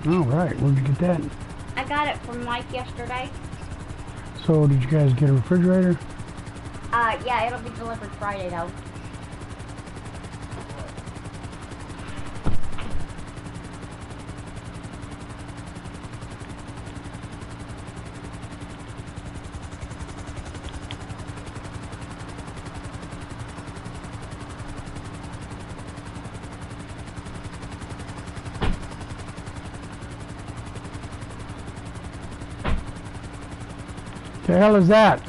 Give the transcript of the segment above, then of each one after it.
Oh, right. Where'd you get that? I got it from Mike yesterday. So, did you guys get a refrigerator? Yeah, it'll be delivered Friday though. The hell is that?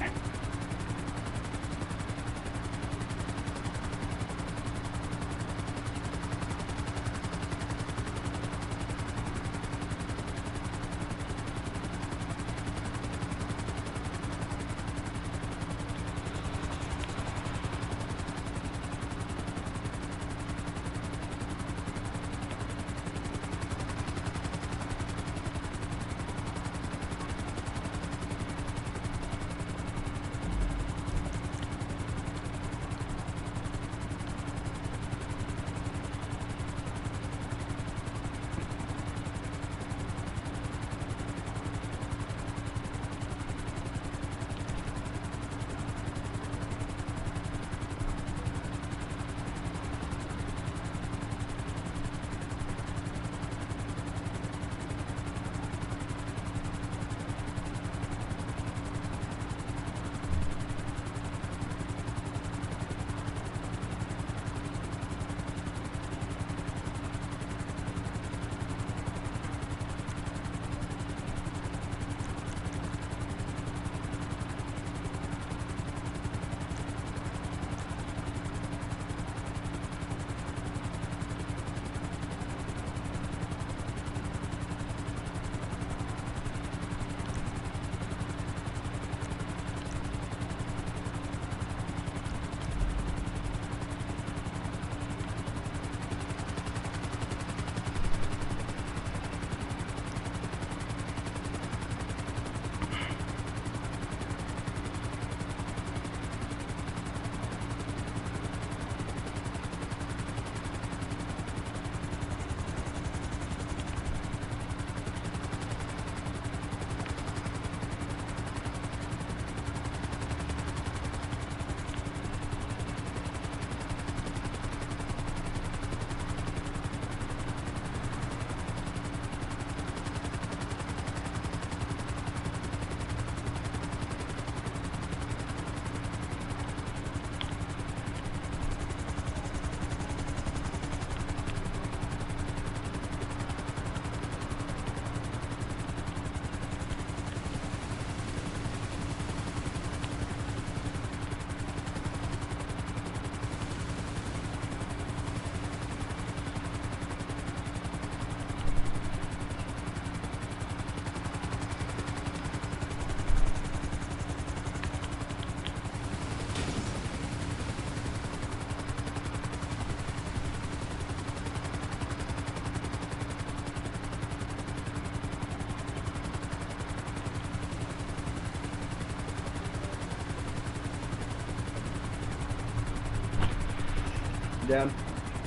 Dad,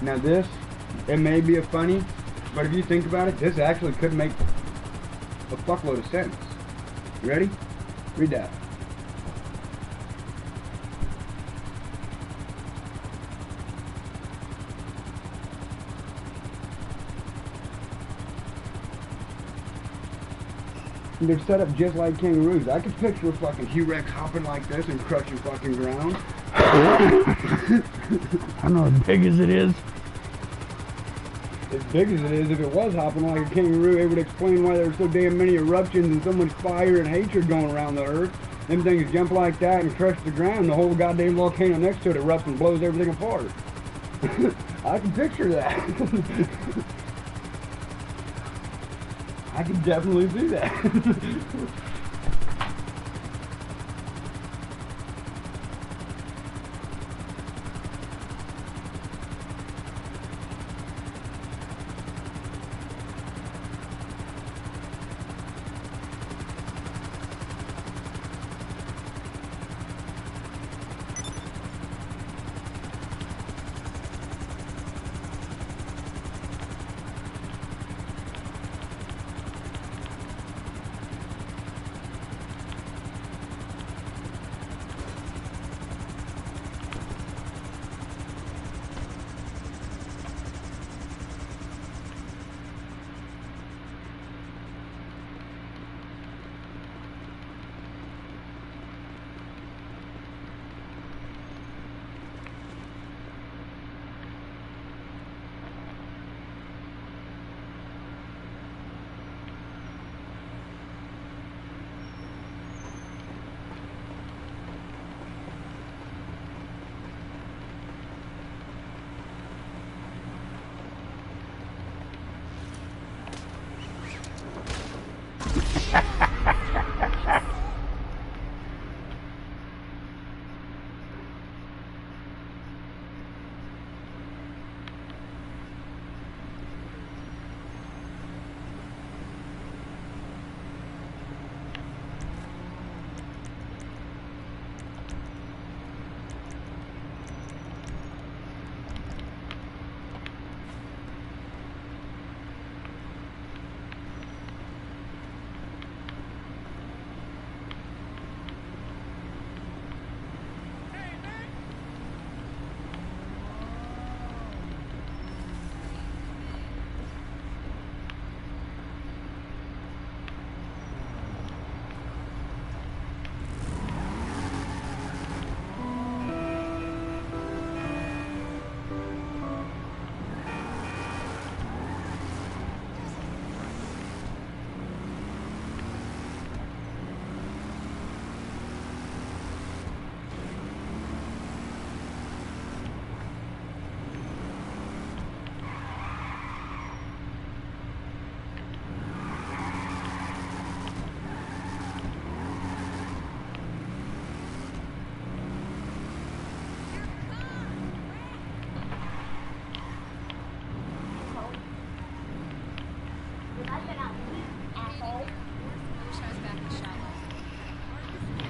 now this, it may be a funny, but if you think about it, this actually could make a fuckload of sense. You ready? Read that. They're set up just like kangaroos. I could picture a fucking T-Rex hopping like this and crushing fucking ground. I don't know as big as it is. As big as it is, if it was hopping like a kangaroo, it would explain why there's so damn many eruptions and so much fire and hatred going around the earth. Them things jump like that and crush the ground. The whole goddamn volcano next to it erupts and blows everything apart. I can picture that. I can definitely see that.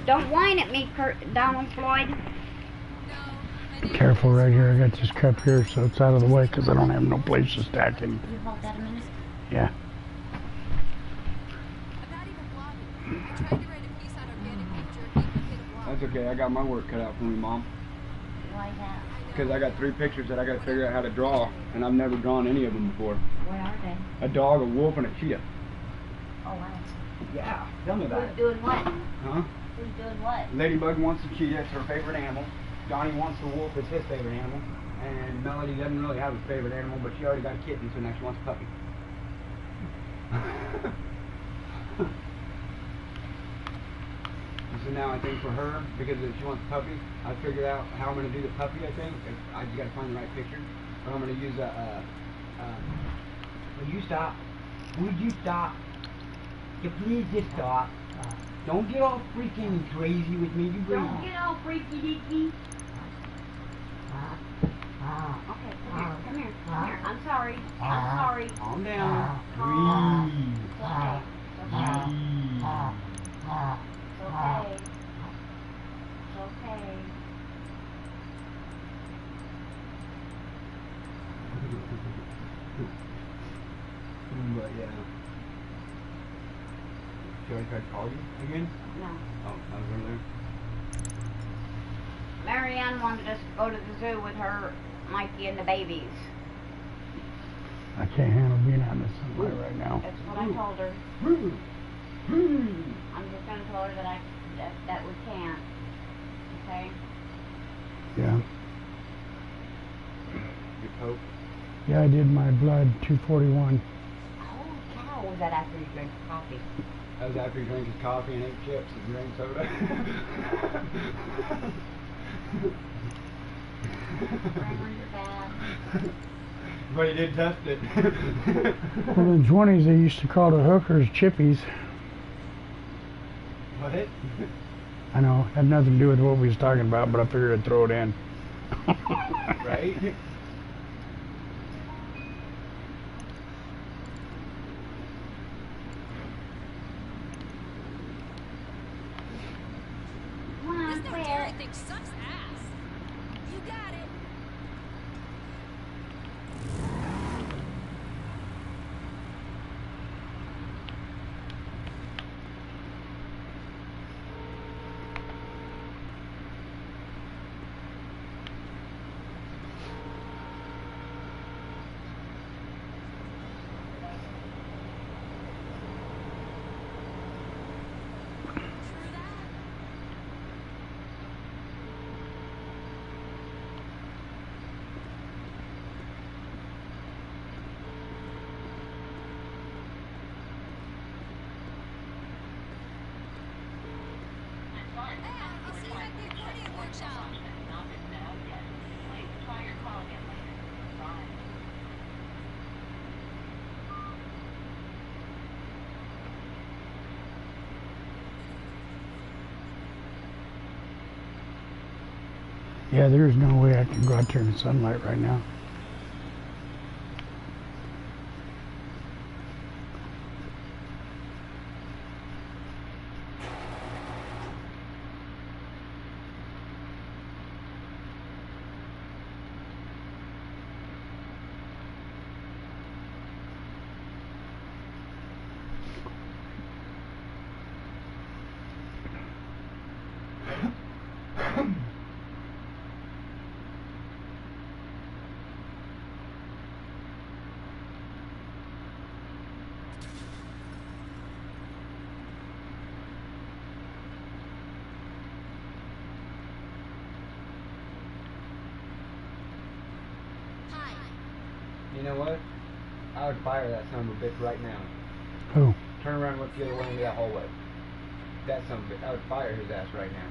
Don't whine at me, Donald Floyd. Careful right here. I got this cup here so it's out of the way because I don't have no place to stack any. You hold that a minute. Yeah. That's okay. I got my work cut out for me, Mom. Why that? Because I got 3 pictures that I got to figure out how to draw, and I've never drawn any of them before. Where are they? A dog, a wolf, and a cheetah. Oh, wow. Yeah, tell me about Who's it. doing what? Huh? Who's doing what? Ladybug wants the cheetah, it's her favorite animal. Johnny wants the wolf, it's his favorite animal. And Melody doesn't really have a favorite animal, but she already got a kitten, so now she wants a puppy. So now I think for her, because she wants a puppy, I figured out how I'm going to do the puppy, I think. I just got to find the right picture. But I'm going to use will you stop? Would you stop? You please just stop. Don't get all freaking crazy with me, you breathe. Don't get all freaky deaky. Okay, come here. I'm sorry. I'm sorry. Calm down. Calm. Breathe. It's okay. It's okay. It's okay. It's okay. But yeah. Should I try to call you again? No. Oh, I was over there. Marianne wanted us to go to the zoo with her, Mikey, and the babies. I can't handle being out in the sunlight right now. That's what I told her. I'm just going to tell her that we can't. Okay? Yeah. Your Pope. Yeah, I did my blood 241. Holy cow, was that after you drank coffee? That was after he drank his coffee and ate chips and drank soda. Grandma's bad. But he did test it. Well, in the 20s, they used to call the hookers chippies. What? I know, had nothing to do with what we was talking about, but I figured I'd throw it in. Right? Come on, This quit. Gary thing sucks ass. You got it. True that. Hey, I'll see you at the accordion workshop. Yeah, there's no way I can go out there in the sunlight right now. Hi. You know what? I would fire that son of a bitch right now. Who? Turn around and look the other way into that hallway. That son of a bitch. I would fire his ass right now.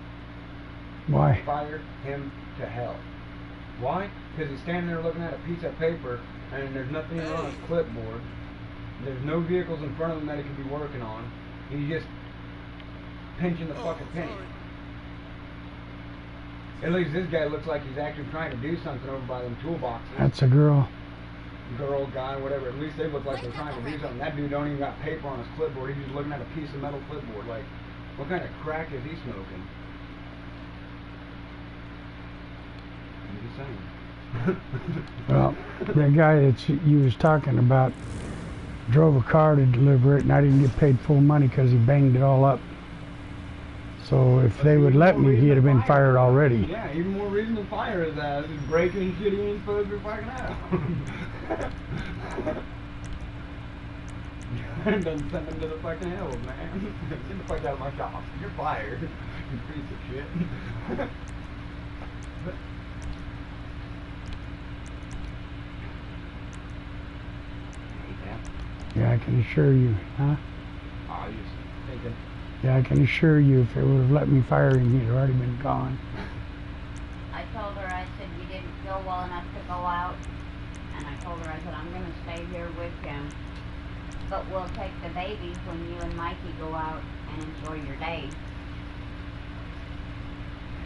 Why? Fire him to hell. Why? Because he's standing there looking at a piece of paper and there's nothing on his clipboard. There's no vehicles in front of him that he could be working on. He's just pinching the fucking penny. At least this guy looks like he's actually trying to do something over by them toolboxes. That's a girl. Girl, guy, whatever. At least they look like they're trying to do something. That dude don't even got paper on his clipboard. He's just looking at a piece of metal clipboard. Like, What kind of crack is he smoking? I'm just saying. Well, that guy that you was talking about drove a car to deliver it, and I didn't get paid full money because he banged it all up. So if they would let me, he'd have been fired already. Yeah, even more reason to fire his ass is breaking and shit he ain't supposed to be fucking out. Doesn't send him to the fucking hell, man. Get the fuck out of my shop. You're fired. You piece of shit. Yeah, I can assure you, huh? Oh, you just thinking. Yeah, I can assure you, if they would have let me fire him, he'd already been gone. I told her, I said, you didn't feel well enough to go out. And I told her, I said, I'm going to stay here with him. But we'll take the babies when you and Mikey go out and enjoy your day.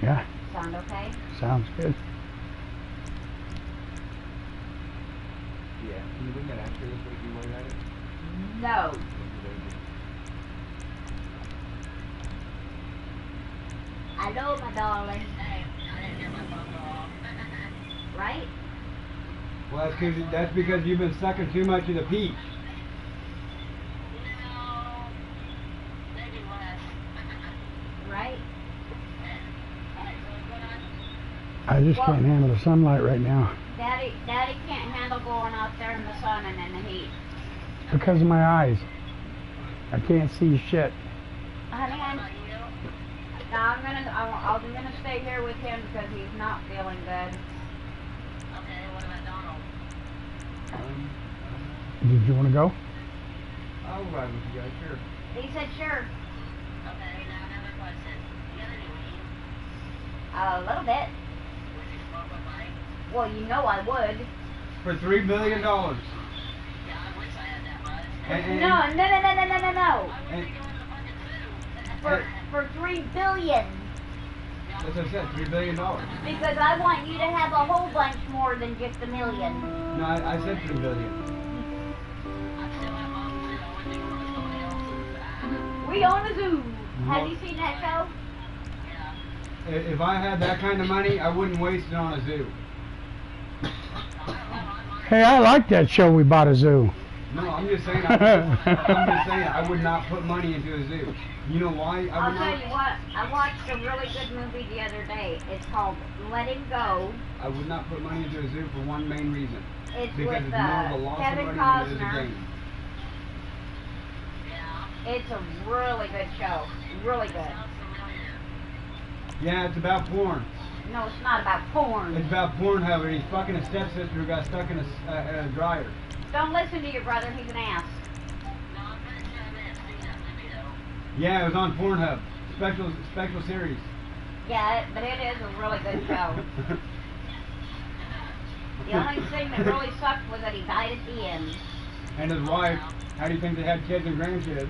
Yeah, Sound okay? sounds good. Yeah. Can you bring that after this week you look at it? No. I know, my darling. Right? Well, that's because you've been sucking too much of the peach. Right? I just can't handle the sunlight right now Daddy can't handle going out there in the sun and in the heat. because of my eyes. I can't see shit. Honey, now I'm gonna stay here with him because he's not feeling good. Okay, what about Donald? Did you want to go? I'll ride with you guys, sure. He said sure. Okay, now another question. You got any weed? A little bit. Would you smoke with Mike? Well, you know I would. For $3 billion. Yeah, I wish I had that much. And- No. And, For $3 billion. as I said, $3 billion. No, Because I want you to have a whole bunch more than just $1 million. I said $3 billion. We own a zoo. Have you seen that show? If I had that kind of money, I wouldn't waste it on a zoo. Hey, I like that show we bought a zoo. No, I'm just saying. I would not put money into a zoo. You know why? I'll tell you what. I watched a really good movie the other day. It's called Letting Go. I would not put money into a zoo for one main reason. It's Because with it's more of a loss Kevin of money than it is a Costner. gain. It's a really good show. Really good. Yeah, it's about porn. No, it's not about porn. It's about Pornhub, and he's fucking a stepsister who got stuck in a dryer. Don't listen to your brother. He's an ass. Yeah, it was on Pornhub. Special series. Yeah, but it is a really good show. The only thing that really sucked was that he died at the end. And his wife, how do you think they had kids and grandkids?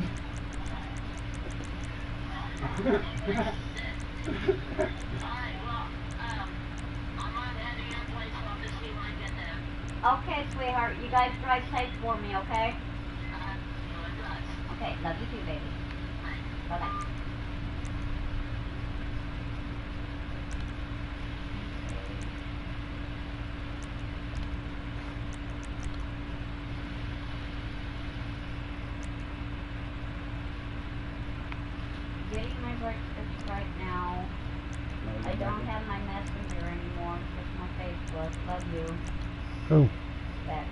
Okay, sweetheart. You guys drive safe for me, okay? Okay, love you too, baby. Bye-bye. Getting my breakfast right now. I don't have my messenger anymore, just my Facebook. Love you. Oh, That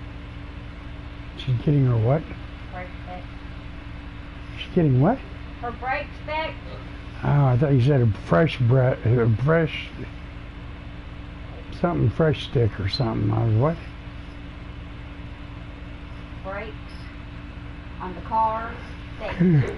she's getting her what? break fix. She's getting what? Her brakes fixed. Oh, I thought you said a fresh something fresh stick or something. I was what? Brakes on the car fixed.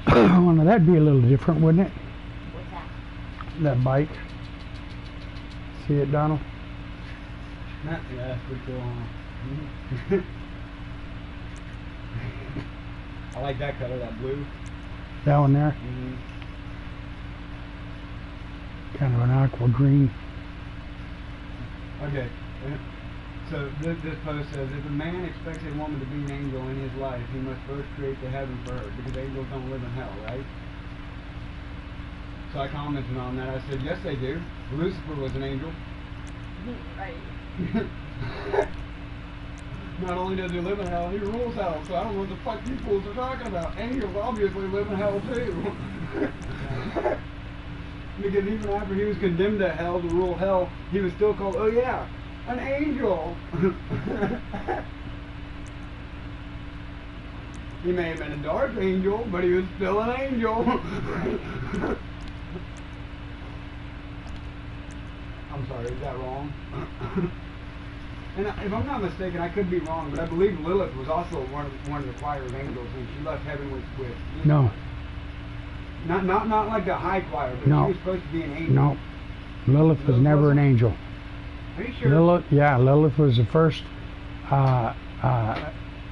Well, now that'd be a little different, wouldn't it? What's that? That bike. See it, Donald? Yeah, that's pretty cool. I like that color, that blue. That one there, Mm-hmm. kind of an aqua green. Okay. So this post says, if a man expects a woman to be an angel in his life, he must first create the heaven for her, because angels don't live in hell, right? So I commented on that. I said, yes, they do. Lucifer was an angel. Right. Not only does he live in hell, he rules hell. So I don't know what the fuck you fools are talking about. Angels obviously live in hell too. Because even after he was condemned to hell, to rule hell, he was still called, oh yeah, an angel. He may have been a dark angel, but he was still an angel. I'm sorry, is that wrong? And if I'm not mistaken, I could be wrong, but I believe Lilith was also one of the choir of angels, and she left heaven with No, not like the high choir, but No. she was supposed to be an angel. no. Lilith was never an angel. Are you sure? Lilith was the first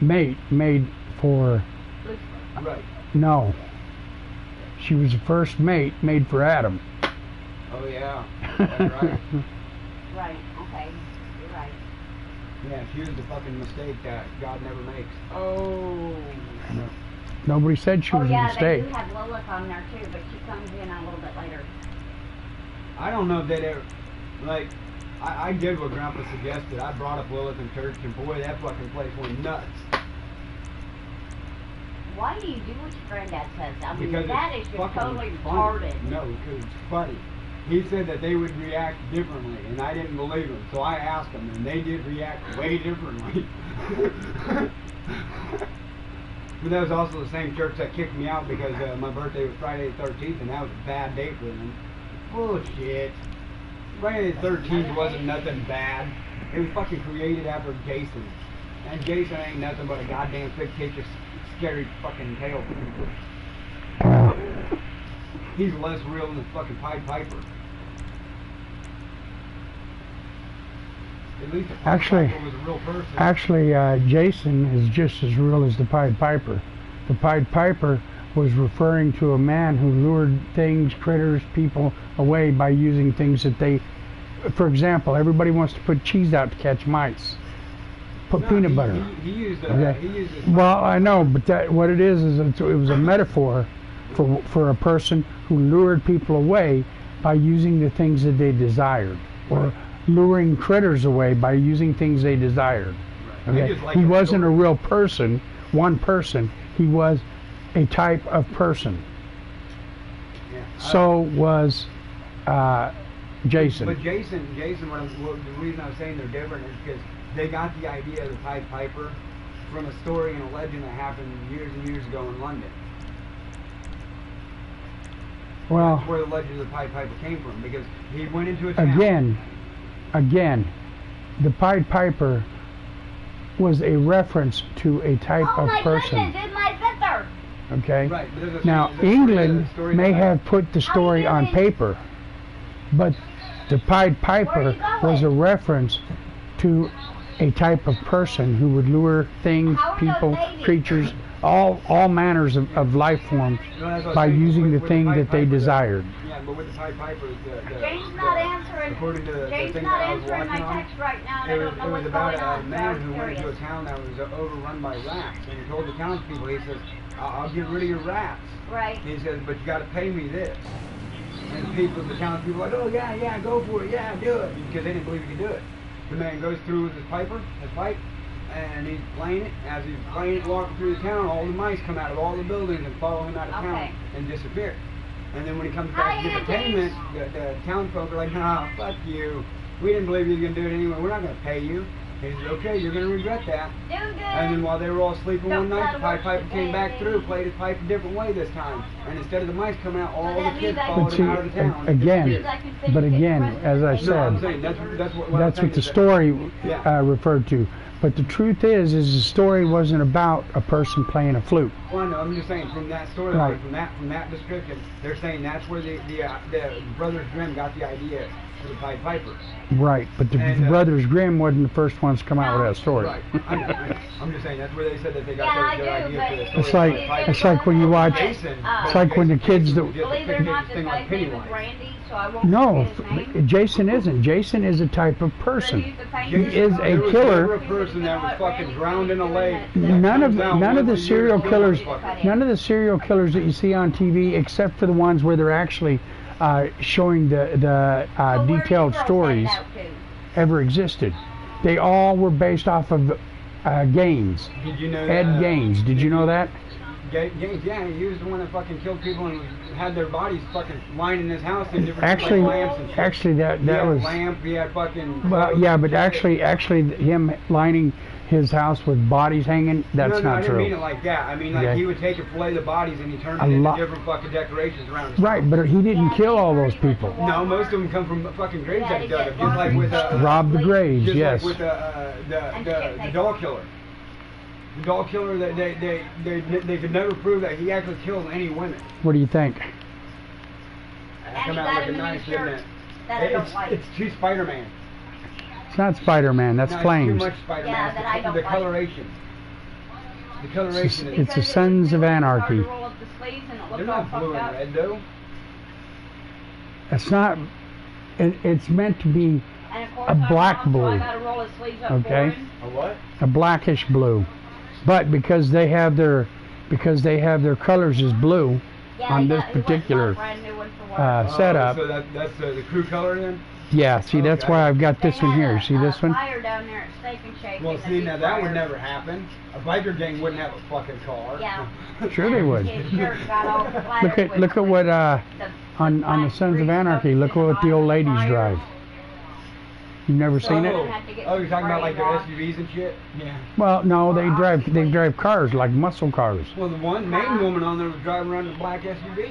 mate made for. Right. No. She was the first mate made for Adam. Oh yeah. That's right. Right, okay. You're right. Yeah, she was the fucking mistake that God never makes. Oh. Nobody said she Oh was a yeah, mistake. they do have Lilith on there too, but she comes in a little bit later. I don't know if they'd ever, like, I did what Grandpa suggested. I brought up Lilith in church, and boy, that fucking place went nuts. Why do you do what your granddad says? I mean, Because that it's is just fucking totally funny. retarded. No, because it's funny. He said that they would react differently, and I didn't believe him. So I asked them, and they did react way differently. But that was also the same church that kicked me out because my birthday was Friday the 13th, and that was a bad date for them. Bullshit. Friday the 13th wasn't nothing bad. It was fucking created after Jason. And Jason ain't nothing but a goddamn fictitious, scary fucking tale. He's less real than the fucking Pied Piper. At least the Pied Piper was a real person. Actually, Jason is just as real as the Pied Piper. The Pied Piper was referring to a man who lured things, critters, people away by using things that they... For example, everybody wants to put cheese out to catch mice. Put peanut butter. He used Okay. he used it. Well, I know, but what it is it was a metaphor for a person who lured people away by using the things that they desired, or luring critters away by using things they desired. Okay? He wasn't a real person, one person. He was a type of person. Yeah. So was Jason. But Jason, the reason I was saying they're different is because they got the idea of the Pied Piper from a story and a legend that happened years and years ago in London. Well, that's where the legend of the Pied Piper came from, because he went into a town. Again, the Pied Piper was a reference to a type of person. Oh my goodness, it's my sister! Okay? Right, but there's a Now, story- England story may about- have put the story on paper, but the Pied Piper was a reference to a type of person who would lure things, How are people, those babies? creatures, all manners of life forms No, that's what I by was saying, using the with thing Pied that they Piper, desired. Yeah, but with the Pied Piper, James not answering. according to the James thing not that I was answering my watching on, text right now, and I it was, don't know it was what's about going a on. man so who I'm went into a curious. town that was overrun by rats, and he told the townspeople, he says, I'll get rid of your rats. Right. He says, but you got to pay me this. And the townspeople were like, oh yeah, go for it, yeah, do it, because they didn't believe he could do it. The man goes through with his pipe, and he's playing it. As he's playing it, walking through the town, all the mice come out of all the buildings and follow him out of town and disappear. And then when he comes back to get the payment, the townsfolk are like, nah, fuck you. We didn't believe you were going to do it anyway. We're not going to pay you. He said, okay, you're going to regret that. Doing good. And then while they were all sleeping one night, the Pied Don't Piper came back baby. through, played his pipe a different way this time. And instead of the mice coming out, all that the kids means I followed But him out of the town. and again, disappeared. but again, as I No, I'm said, saying, that's what I'm that's saying what the is that- story Yeah. referred to. But the truth is the story wasn't about a person playing a flute. Well, no, I'm just saying from that storyline, Right. from that description, they're saying that's where the Brothers Grimm got the idea for the Pied Pipers. Right, but the And, Brothers Grimm wasn't the first ones to come out with that story. Right. I'm just saying that's where they said that they got Yeah, their I do, idea for the but story. It's like when you watch. Jason, It's like when the kids that. believe it or not, this thing like guy's name is Pennywise. Randy, so I won't No, forget his name. Jason isn't. Jason is a type of But person. he's the painter. He is a There was killer. never a person that was fucking drowned in a lake. None of Comes out none of the once a year, serial kills killers, motherfuckers. none of the serial killers that you see on TV, except for the ones where they're actually showing the Well, where'd the detailed girls stories, head out to? ever existed. They all were based off of Gaines, Did you know Ed that? Gaines. Did you know that? Gaines, yeah, he was the one that fucking killed people and had their bodies fucking lying in his house in different Actually, like, lamps and shit. actually, He that had was. lamp, he had fucking. Well, yeah, but actually, him lining his house with bodies hanging, that's no, I not didn't mean true. it like that. I mean, like Okay. he would take and fillet the bodies and he turned A it into lot- different fucking decorations around his Right, but he didn't kill all those people. No, most of them come from fucking graves Yeah, that he he dug gets up, just like with Robbed the graves, just yes. like with the doll killer. The doll killer, they could never prove that he actually killed any women. What do you think? And Come he out got looking him a new nice, didn't shirt it? that I don't like. It's too Spider-Man. It's not Spider-Man. That's No, Flames. It's too much Spider-Man. Yeah, It's that I don't the like. coloration. The coloration is. It's the Sons of Anarchy. It's hard to roll up the sleeves and it They're looks all not blue fucked and up. red though. It's not. It's meant to be And of course, a I'm black wrong, so blue. I gotta roll his sleeves up Okay. for him. A what? a blackish blue, but because they have their colors as blue Yeah, on he this got- he went and bought a particular brand new one for work. setup. So that's the crew color then? Yeah, see, that's Okay. why I've got They this one had here. a- See this a one? fire down there at Steak and Shake. Well, and a see, big now that would fire. never happen. A biker gang wouldn't have a fucking car. Yeah. Sure they would. His shirt got all splattered Look at what the on the black Sons of grease Anarchy. up Look in at what the old ladies fire. drive. You've never seen it? Oh, you're talking about like their SUVs and shit? Yeah. Well, no, they drive cars like muscle cars. Well, the one main woman on there was driving around in a black SUV.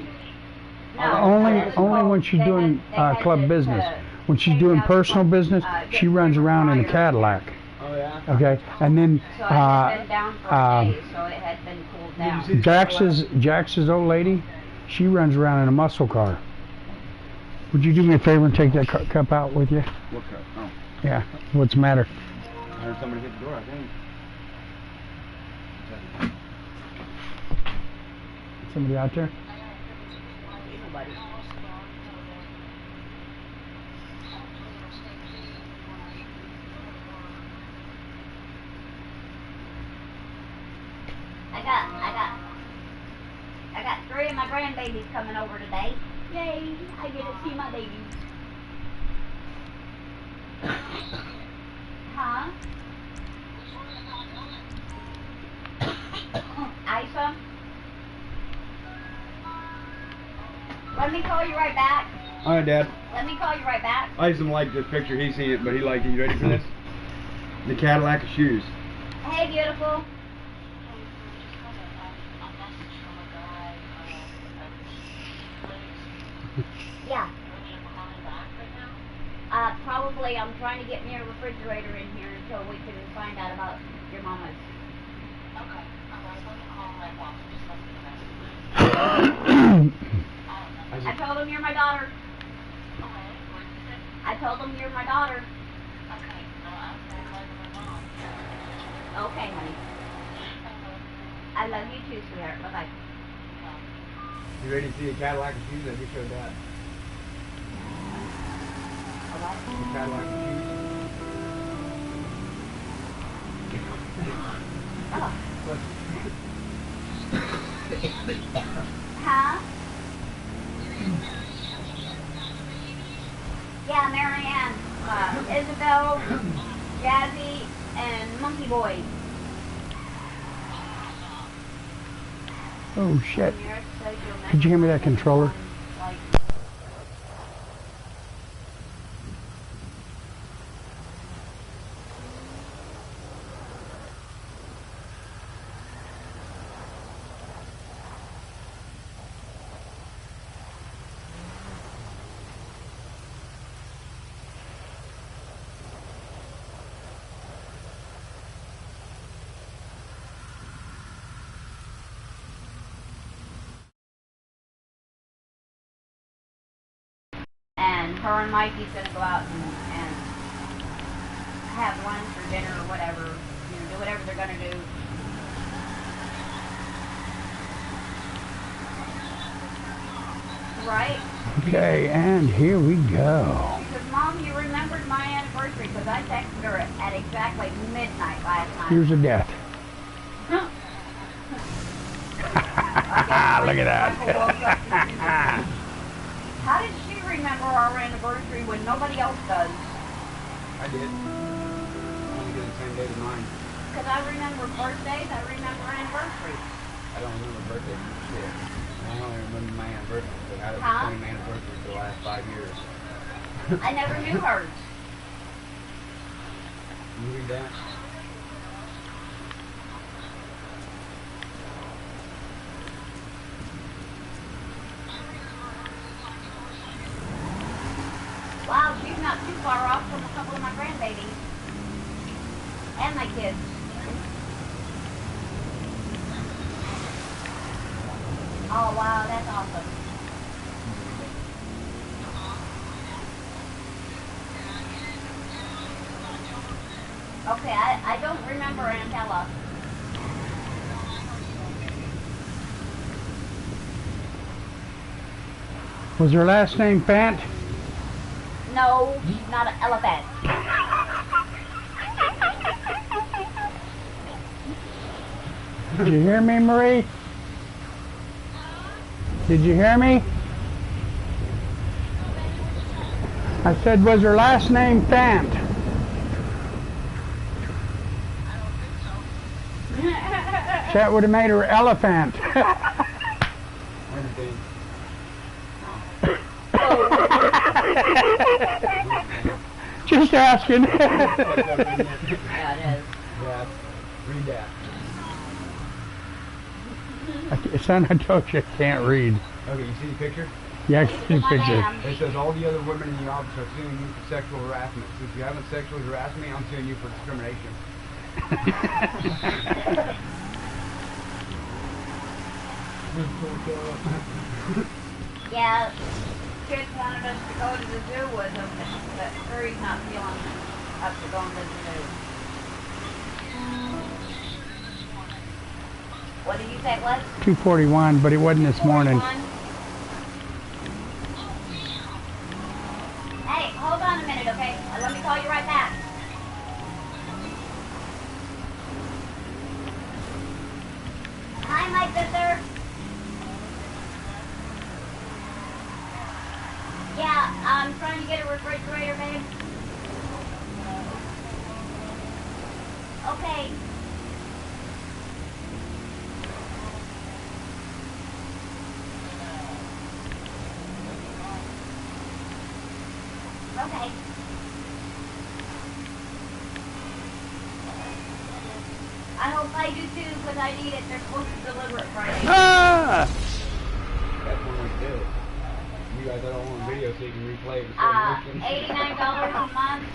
No, Only that was only when called- she's they doing had club to, business. When she's doing personal business, she runs around in a Cadillac. Oh yeah. Okay, and then So it had been down for a day, so it had been cooled Did you down. see the Jax's old lady, she runs around in a muscle car. Would you do me a favor and take that cup out with you? What car? Oh, Yeah. What's the matter? I heard somebody hit the door, I think. Somebody out there? I got 3 of my grandbabies coming over today. Yay! I get to see my babies. Huh? Isa? Let me call you right back. All right, Dad. Let me call you right back. I just don't like this picture. He's seen it, but he liked it. You ready for this? The Cadillac of shoes. Hey, beautiful. Yeah. Probably I'm trying to get me a refrigerator in here until we can find out about your mama's. Okay. I told him you're my daughter. I told him you're my daughter. Okay, honey. I love you too, sweetheart. Bye-bye. You ready to see a Cadillac of shoes? I just showed that. The Cadillac of shoes. Oh. Huh? Yeah, Marianne, Isabel, Jazzy, and Monkey Boy. Oh shit. Could you hand me that controller? and her and Mikey's gonna go out and have lunch or dinner or whatever. You know, do whatever they're gonna do. Right? Okay, and here we go. Because, Mom, you remembered my anniversary because I texted her at exactly midnight last night. Here's a death. I guess Look at that. Michael woke up and how did she remember our anniversary when nobody else does? I did. I only did the same day as mine. Because I remember birthdays, I remember anniversaries. I don't remember birthday shit. I only remember my anniversary, but I had the Huh? same anniversary for the last 5 years. I never knew hers. You read that? Wow, she's not too far off from a couple of my grandbabies. And my kids. Oh, wow, that's awesome. Okay, I don't remember Antella. Was her last name Fant? No, she's not an elephant. Did you hear me, Marie? Did you hear me? I said, was her last name Fant? That would have made her elephant. Everything. Just asking. Yeah, it is. Yeah, read that. Son, I told you I can't read. Okay, you see the picture? Yeah, I see the picture. It says all the other women in the office are suing you for sexual harassment. Since you haven't sexually harassed me, I'm suing you for discrimination. Yeah, kids wanted us to go to the zoo with them, but Curry's not feeling up to going to the zoo. What did you say it was? 2:41, but it wasn't this morning. 41? Hey, hold on a minute, okay? Let me call you right back. Hi, my sister. Yeah, I'm trying to get a refrigerator, babe. Okay. Okay. I hope I do too, because I need it. They're supposed to deliver it Friday. Ah! That's when we do it. You guys are all on video so you can replay it in slow motion. $89 a month.